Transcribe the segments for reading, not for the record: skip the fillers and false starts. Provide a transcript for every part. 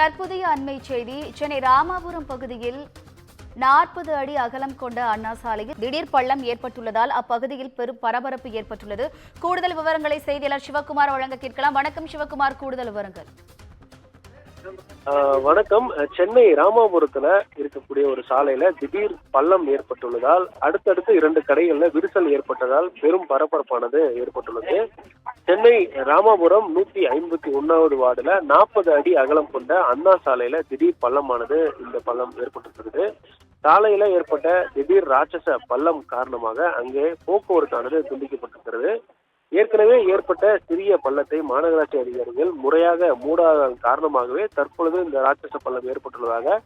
தற்போதைய அண்மை செய்தி. சென்னை ராமாபுரம் பகுதியில் 40 அடி அகலம் கொண்ட அண்ணா சாலையில் திடீர் பள்ளம் ஏற்பட்டுள்ளதால் அப்பகுதியில் பெரும் பரபரப்பு ஏற்பட்டுள்ளது. கூடுதல் விவரங்களை செய்தியாளர் சிவகுமார் வழங்க கேட்கலாம். வணக்கம் சிவகுமார், கூடுதல் விவரங்கள். வணக்கம். சென்னை ராமாபுரத்துல இருக்கக்கூடிய ஒரு சாலையில திடீர் பள்ளம் ஏற்பட்டுள்ளதால் அடுத்தடுத்து 2 கடைகள்ல விரிசல் ஏற்பட்டதால் பெரும் பரபரப்பானது ஏற்பட்டுள்ளது. சென்னை ராமாபுரம் 151வது வார்டுல 40 அடி அகலம் கொண்ட அண்ணா சாலையில திடீர் பள்ளமானது இந்த பள்ளம் ஏற்பட்டிருக்கிறது. சாலையில ஏற்பட்ட திடீர் ராட்சச பள்ளம் காரணமாக அங்கே போக்குவரத்தானது துண்டிக்கப்பட்டிருக்கிறது. ஏற்கனவே ஏற்பட்ட சிறிய பள்ளத்தை மாநகராட்சி அதிகாரிகள் முறையாக மூடாத காரணமாகவே தற்பொழுது இந்த ராட்சச பள்ளம் ஏற்பட்டுள்ளதாக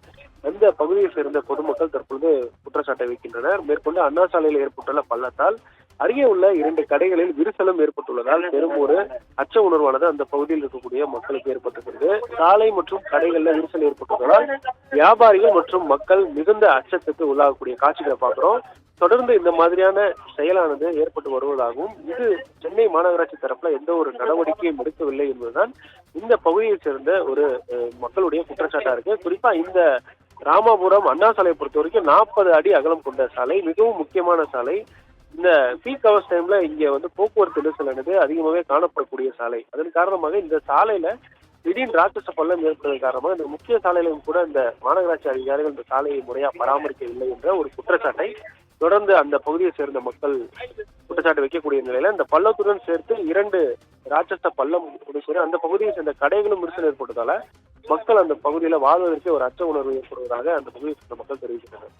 அந்த பகுதியை சேர்ந்த பொதுமக்கள் தற்பொழுது குற்றச்சாட்டை வைக்கின்றனர். மேற்கொண்டு அண்ணா சாலையில் ஏற்பட்டுள்ள பள்ளத்தால் அருகே உள்ள 2 கடைகளில் விரிசலும் ஏற்பட்டுள்ளதால் பெரும் ஒரு அச்ச உணர்வானது அந்த பகுதியில் இருக்கக்கூடிய மக்களுக்கு ஏற்பட்டிருக்கிறது. சாலை மற்றும் கடைகள்ல விரிசல் ஏற்பட்டுள்ளதால் வியாபாரிகள் மற்றும் மக்கள் மிகுந்த அச்சத்துக்கு உள்ளாகக்கூடிய காட்சிகளை பார்க்கிறோம். தொடர்ந்து இந்த மாதிரியான செயலானது ஏற்பட்டு வருவதாகவும் இது சென்னை மாநகராட்சி தரப்புல எந்த ஒரு நடவடிக்கையும் எடுக்கவில்லை என்பதுதான் இந்த பகுதியை சேர்ந்த ஒரு மக்களுடைய குற்றச்சாட்டா இருக்கு. குறிப்பா இந்த ராமாபுரம் அண்ணா சாலையை பொறுத்த வரைக்கும் 40 அடி அகலம் கொண்ட சாலை, மிகவும் முக்கியமான சாலை. இந்த பீக் ஹவர்ஸ் டைம்ல இங்க போக்குவரத்து நெரிசலானது அதிகமாகவே காணப்படக்கூடிய சாலை. அதன் காரணமாக இந்த சாலையில திடீர் ராட்சச பள்ளம் ஏற்படுவதன் காரணமாக இந்த முக்கிய சாலையிலும் கூட இந்த மாநகராட்சி அதிகாரிகள் இந்த சாலையை முறையா பராமரிக்கவில்லை என்ற ஒரு குற்றச்சாட்டை தொடர்ந்து அந்த பகுதியை சேர்ந்த மக்கள் குற்றச்சாட்டு வைக்கக்கூடிய நிலையில இந்த பள்ளத்துடன் சேர்த்து 2 ராட்சச பள்ளம் அந்த பகுதியை சேர்ந்த கடைகளும் விரிசல் ஏற்பட்டதால மக்கள் அந்த பகுதியில வாழ்வதற்கு ஒரு அச்ச உணர்வு ஏற்படுவதாக அந்த பகுதியை சேர்ந்த மக்கள் தெரிவிக்கின்றனர்.